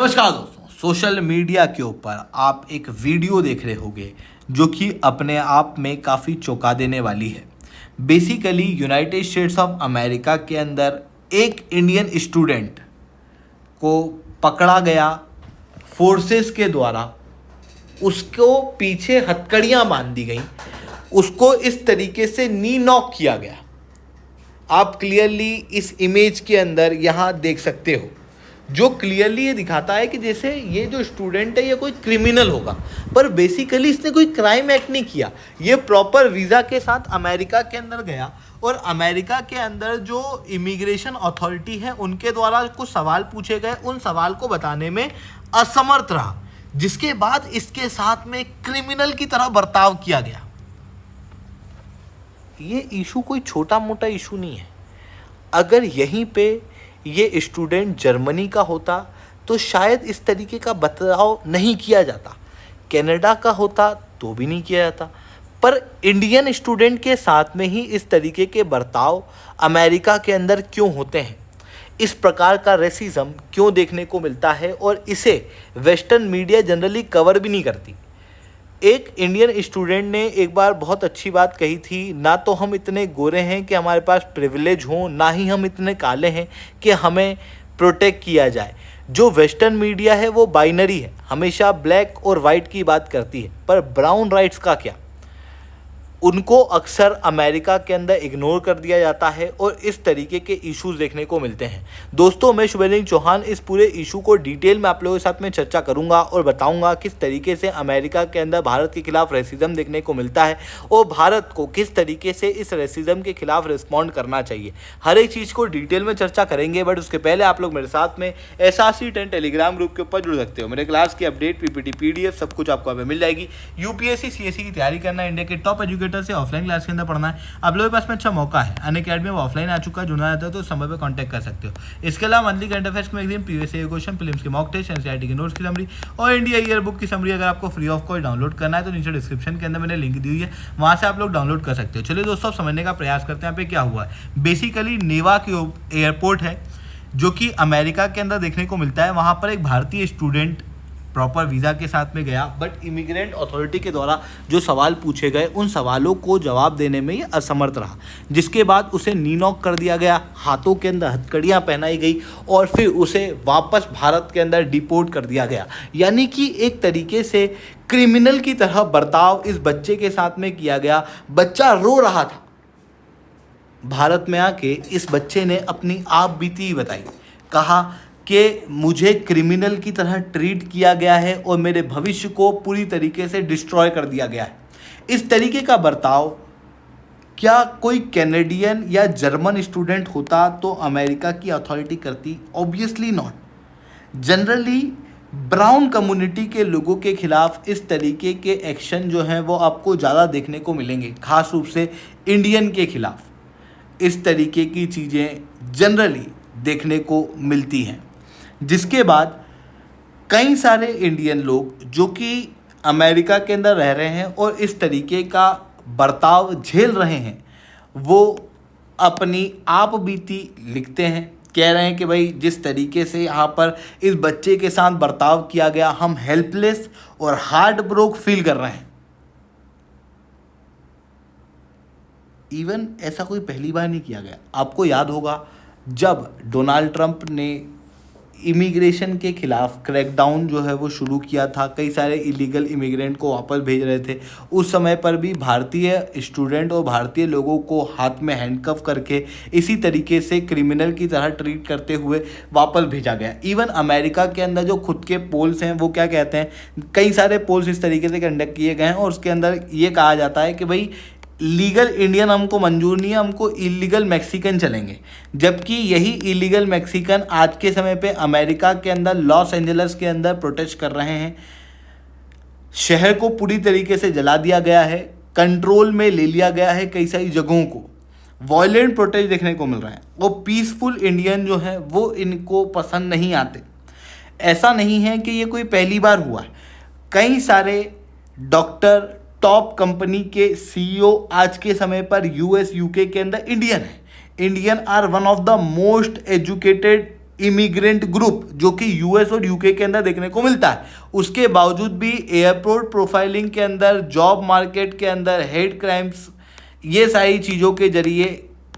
नमस्कार दोस्तों, social media के ऊपर आप एक वीडियो देख रहे होंगे जो कि अपने आप में काफ़ी चौंका देने वाली है। Basically United states of America के अंदर एक इंडियन स्टूडेंट को पकड़ा गया फोर्सेस के द्वारा। उसको पीछे हथकड़ियाँ बांध दी गई, उसको इस तरीके से नी नॉक किया गया। आप क्लियरली इस इमेज के अंदर यहाँ देख सकते हो, जो क्लियरली ये दिखाता है कि जैसे ये जो स्टूडेंट है ये कोई क्रिमिनल होगा, पर बेसिकली इसने कोई क्राइम एक्ट नहीं किया। ये प्रॉपर वीज़ा के साथ अमेरिका के अंदर गया और अमेरिका के अंदर जो इमिग्रेशन अथॉरिटी है उनके द्वारा कुछ सवाल पूछे गए, उन सवाल को बताने में असमर्थ रहा, जिसके बाद इसके साथ में क्रिमिनल की तरह बर्ताव किया गया। ये इशू कोई छोटा मोटा इशू नहीं है। अगर यहीं पे ये स्टूडेंट जर्मनी का होता तो शायद इस तरीके का बर्ताव नहीं किया जाता, कनाडा का होता तो भी नहीं किया जाता, पर इंडियन स्टूडेंट के साथ में ही इस तरीके के बर्ताव अमेरिका के अंदर क्यों होते हैं, इस प्रकार का रेसिज्म क्यों देखने को मिलता है, और इसे वेस्टर्न मीडिया जनरली कवर भी नहीं करती। एक इंडियन स्टूडेंट ने एक बार बहुत अच्छी बात कही थी, ना तो हम इतने गोरे हैं कि हमारे पास प्रिविलेज हो, ना ही हम इतने काले हैं कि हमें प्रोटेक्ट किया जाए। जो वेस्टर्न मीडिया है वो बाइनरी है, हमेशा ब्लैक और वाइट की बात करती है, पर ब्राउन राइट्स का क्या? उनको अक्सर अमेरिका के अंदर इग्नोर कर दिया जाता है और इस तरीके के इश्यूज देखने को मिलते हैं। दोस्तों, मैं शुभेंद्र चौहान इस पूरे इशू को डिटेल में आप लोगों के साथ में चर्चा करूंगा और बताऊंगा किस तरीके से अमेरिका के अंदर भारत के खिलाफ रेसिज्म देखने को मिलता है और भारत को किस तरीके से इस रेसिज्म के खिलाफ रिस्पॉन्ड करना चाहिए। हर एक चीज़ को डिटेल में चर्चा करेंगे, बट उसके पहले आप लोग मेरे साथ में SRC10 टेलीग्राम ग्रुप के ऊपर जुड़ सकते हो। मेरे क्लास की अपडेट, PPT, PDF सब कुछ आपको यहाँ पे मिल जाएगी। UPSC CSE की तैयारी करना है, इंडिया के टॉप एजुकेटर से ऑफलाइन क्लास के अंदर पढ़ना है, आप लोगों के पास में अच्छा मौका है। अनअकैडमी में ऑफलाइन आ चुका है, जुड़ना रहता है तो उस समय पे कांटेक्ट कर सकते हो। इसके अलावा मंथली करंट अफेयर्स में exam, previous year question, films के मॉक टेस्ट, NCERT की नोट्स की समरी और इंडिया ईयर बुक की समरी अगर आपको फ्री ऑफ कॉस्ट डाउनलोड करना है तो नीचे डिस्क्रिप्शन के अंदर मैंने लिंक दी हुई है, वहाँ से आप लोग डाउनलोड कर सकते हो। चलिए दोस्तों, समझने का प्रयास करते हैं यहाँ पे क्या हुआ है। बेसिकली नेवाक एयरपोर्ट है जो कि अमेरिका के अंदर देखने को मिलता है। वहाँ पर एक भारतीय स्टूडेंट प्रॉपर वीज़ा के साथ में गया, बट इमिग्रेंट अथॉरिटी के द्वारा जो सवाल पूछे गए उन सवालों को जवाब देने में ये असमर्थ रहा, जिसके बाद उसे नी नॉक कर दिया गया, हाथों के अंदर हथकड़ियाँ पहनाई गई और फिर उसे वापस भारत के अंदर डिपोर्ट कर दिया गया। यानी कि एक तरीके से क्रिमिनल की तरह बर्ताव इस बच्चे के साथ में किया गया। बच्चा रो रहा था। भारत में आके इस बच्चे ने अपनी आप बीती बताई, कहा कि मुझे क्रिमिनल की तरह ट्रीट किया गया है और मेरे भविष्य को पूरी तरीके से डिस्ट्रॉय कर दिया गया है। इस तरीके का बर्ताव क्या कोई कैनेडियन या जर्मन स्टूडेंट होता तो अमेरिका की अथॉरिटी करती? Obviously not. Generally brown community के लोगों के खिलाफ इस तरीके के एक्शन जो हैं वो आपको ज़्यादा देखने को मिलेंगे, खास रूप से इंडियन के खिलाफ इस तरीके की चीज़ें जनरली देखने को मिलती हैं। जिसके बाद कई सारे इंडियन लोग जो कि अमेरिका के अंदर रह रहे हैं और इस तरीके का बर्ताव झेल रहे हैं, वो अपनी आप बीती लिखते हैं, कह रहे हैं कि भाई जिस तरीके से यहाँ पर इस बच्चे के साथ बर्ताव किया गया, हम हेल्पलेस और हार्ट ब्रोक फील कर रहे हैं। इवन ऐसा कोई पहली बार नहीं किया गया। आपको याद होगा जब डोनाल्ड ट्रंप ने इमिग्रेशन के खिलाफ क्रैकडाउन जो है वो शुरू किया था, कई सारे इलीगल इमिग्रेंट को वापस भेज रहे थे, उस समय पर भी भारतीय स्टूडेंट और भारतीय लोगों को हाथ में हैंडकफ करके इसी तरीके से क्रिमिनल की तरह ट्रीट करते हुए वापस भेजा गया। इवन अमेरिका के अंदर जो खुद के पोल्स हैं वो क्या कहते हैं, कई सारे पोल्स इस तरीके से कंडक्ट किए गए हैं और उसके अंदर ये कहा जाता है कि भाई लीगल इंडियन हमको मंजूर नहीं है, हमको इलीगल मैक्सिकन चलेंगे। जबकि यही इलीगल मैक्सिकन आज के समय पे अमेरिका के अंदर लॉस एंजल्स के अंदर प्रोटेस्ट कर रहे हैं। शहर को पूरी तरीके से जला दिया गया है, कंट्रोल में ले लिया गया है, कई सारी जगहों को वॉयलेंट प्रोटेस्ट देखने को मिल रहा है। वो पीसफुल इंडियन जो है वो इनको पसंद नहीं आते। ऐसा नहीं है कि ये कोई पहली बार हुआ है। कई सारे डॉक्टर, टॉप कंपनी के CEO आज के समय पर US UK के अंदर इंडियन है। Indian are one of the most educated immigrant group जो कि यूएस और यूके के अंदर देखने को मिलता है। उसके बावजूद भी एयरपोर्ट प्रोफाइलिंग के अंदर, जॉब मार्केट के अंदर, हेड क्राइम्स, ये सारी चीज़ों के जरिए,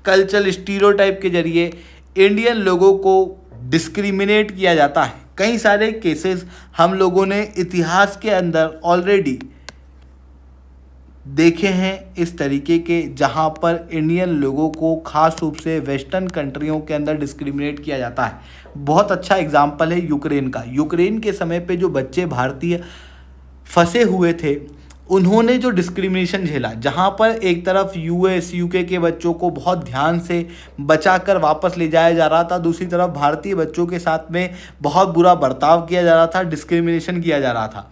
कल्चरल स्टीरियोटाइप के जरिए इंडियन लोगों को डिस्क्रिमिनेट किया जाता है। कई सारे केसेस हम लोगों ने इतिहास के अंदर ऑलरेडी देखे हैं इस तरीके के, जहां पर इंडियन लोगों को खास रूप से वेस्टर्न कंट्रियों के अंदर डिस्क्रिमिनेट किया जाता है। बहुत अच्छा एग्जाम्पल है यूक्रेन का। यूक्रेन के समय पे जो बच्चे भारतीय फंसे हुए थे, उन्होंने जो डिस्क्रिमिनेशन झेला, जहां पर एक तरफ यूएस यूके के बच्चों को बहुत ध्यान से बचाकर वापस ले जाया जा रहा था, दूसरी तरफ भारतीय बच्चों के साथ में बहुत बुरा बर्ताव किया जा रहा था, डिस्क्रिमिनेशन किया जा रहा था।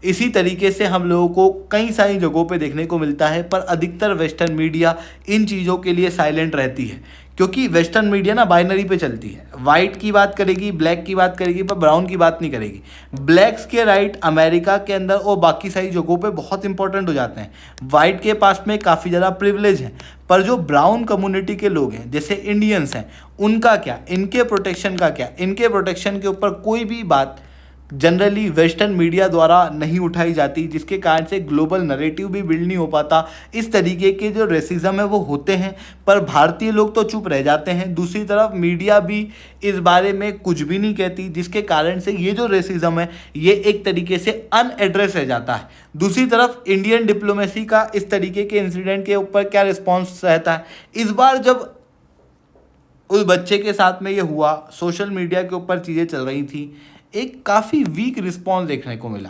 इसी तरीके से हम लोगों को कई सारी जगहों पे देखने को मिलता है, पर अधिकतर वेस्टर्न मीडिया इन चीज़ों के लिए साइलेंट रहती है, क्योंकि वेस्टर्न मीडिया ना बाइनरी पे चलती है। वाइट की बात करेगी, ब्लैक की बात करेगी, पर ब्राउन की बात नहीं करेगी। ब्लैक्स के राइट अमेरिका के अंदर और बाकी सारी जगहों पे बहुत इंपॉर्टेंट हो जाते हैं। वाइट के पास में काफ़ी ज़्यादा प्रिविलेज है, पर जो ब्राउन कम्युनिटी के लोग हैं, जैसे इंडियंस हैं, उनका क्या, इनके प्रोटेक्शन का क्या, इनके प्रोटेक्शन के ऊपर कोई भी बात जनरली वेस्टर्न मीडिया द्वारा नहीं उठाई जाती, जिसके कारण से ग्लोबल नरेटिव भी बिल्ड नहीं हो पाता। इस तरीके के जो रेसिज्म है वो होते हैं, पर भारतीय लोग तो चुप रह जाते हैं। दूसरी तरफ मीडिया भी इस बारे में कुछ भी नहीं कहती, जिसके कारण से ये जो रेसिज्म है ये एक तरीके से अनएड्रेस रह जाता है। दूसरी तरफ इंडियन डिप्लोमेसी का इस तरीके के इंसिडेंट के ऊपर क्या रिस्पॉन्स रहता है। इस बार जब उस बच्चे के साथ में ये हुआ, सोशल मीडिया के ऊपर चीज़ें चल रही थी, एक काफ़ी वीक रिस्पॉन्स देखने को मिला।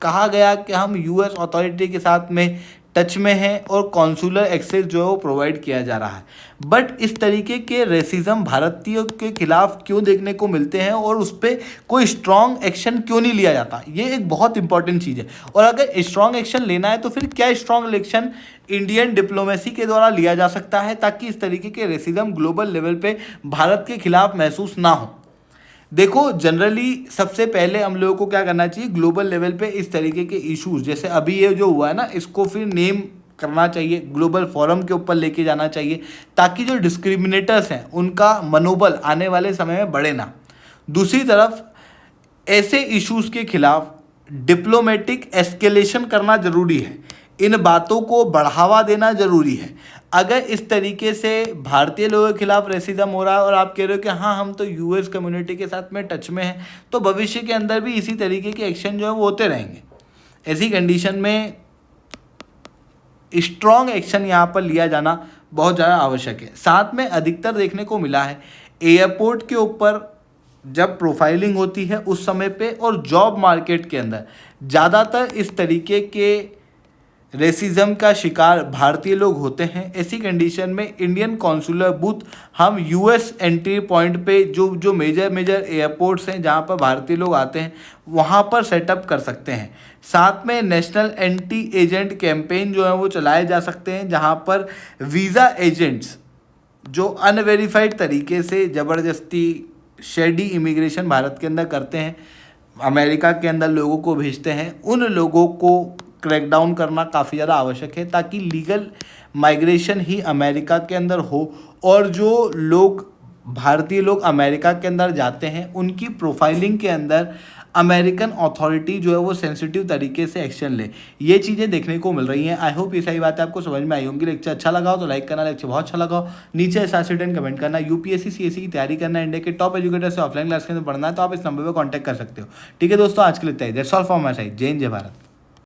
कहा गया कि हम यूएस अथॉरिटी के साथ में टच में हैं और कॉन्सुलर एक्सेस जो है वो प्रोवाइड किया जा रहा है। बट इस तरीके के रेसिज्म भारतीयों के खिलाफ क्यों देखने को मिलते हैं और उस पर कोई स्ट्रॉन्ग एक्शन क्यों नहीं लिया जाता, ये एक बहुत इंपॉर्टेंट चीज़ है। और अगर स्ट्रॉन्ग एक्शन लेना है तो फिर क्या स्ट्रॉन्ग एक्शन इंडियन डिप्लोमेसी के द्वारा लिया जा सकता है, ताकि इस तरीके के रेसिज्म ग्लोबल लेवल पे भारत के खिलाफ महसूस ना हो। देखो, जनरली सबसे पहले हम लोगों को क्या करना चाहिए, ग्लोबल लेवल पे इस तरीके के इश्यूज, जैसे अभी ये जो हुआ है ना, इसको फिर नेम करना चाहिए, ग्लोबल फोरम के ऊपर लेके जाना चाहिए, ताकि जो डिस्क्रिमिनेटर्स हैं उनका मनोबल आने वाले समय में बढ़े ना। दूसरी तरफ ऐसे इश्यूज के खिलाफ डिप्लोमेटिक एस्केलेशन करना ज़रूरी है, इन बातों को बढ़ावा देना ज़रूरी है। अगर इस तरीके से भारतीय लोगों के खिलाफ रेसिज्म हो रहा है और आप कह रहे हो कि हाँ हम तो यूएस कम्युनिटी के साथ में टच में हैं, तो भविष्य के अंदर भी इसी तरीके के एक्शन जो है वो होते रहेंगे। ऐसी कंडीशन में स्ट्रॉन्ग एक्शन यहाँ पर लिया जाना बहुत ज़्यादा आवश्यक है। साथ में अधिकतर देखने को मिला है एयरपोर्ट के ऊपर जब प्रोफाइलिंग होती है उस समय पे, और जॉब मार्केट के अंदर ज़्यादातर इस तरीके के रेसिज्म का शिकार भारतीय लोग होते हैं। ऐसी कंडीशन में इंडियन कॉन्सुलर बूथ हम यूएस एंट्री पॉइंट पे जो मेजर एयरपोर्ट्स हैं जहां पर भारतीय लोग आते हैं वहां पर सेटअप कर सकते हैं। साथ में नेशनल एंटी एजेंट कैंपेन जो है वो चलाए जा सकते हैं, जहां पर वीज़ा एजेंट्स जो अनवेरीफाइड तरीके से ज़बरदस्ती शेडी इमिग्रेशन भारत के अंदर करते हैं, अमेरिका के अंदर लोगों को भेजते हैं, उन लोगों को क्रैकडाउन करना काफ़ी ज़्यादा आवश्यक है, ताकि लीगल माइग्रेशन ही अमेरिका के अंदर हो और जो लोग भारतीय लोग अमेरिका के अंदर जाते हैं उनकी प्रोफाइलिंग के अंदर अमेरिकन अथॉरिटी जो है वो सेंसिटिव तरीके से एक्शन ले। ये चीज़ें देखने को मिल रही हैं। आई होप ये सही बात है आपको समझ में आई होंगी। लेक्चर अच्छा लगा हो तो लाइक करना, लेक्चर बहुत अच्छा लगा हो नीचे एसासिडेंट कमेंट करना। यूपीएससी सीएससी की तैयारी करना, इंडिया के टॉप एजुकेटर से ऑफलाइन क्लास के अंदर पढ़ना है तो आप इस नंबर पर कॉन्टैक्ट कर सकते हो। ठीक है दोस्तों, आज के लिए that's all from my side. जय हिंद, जय भारत।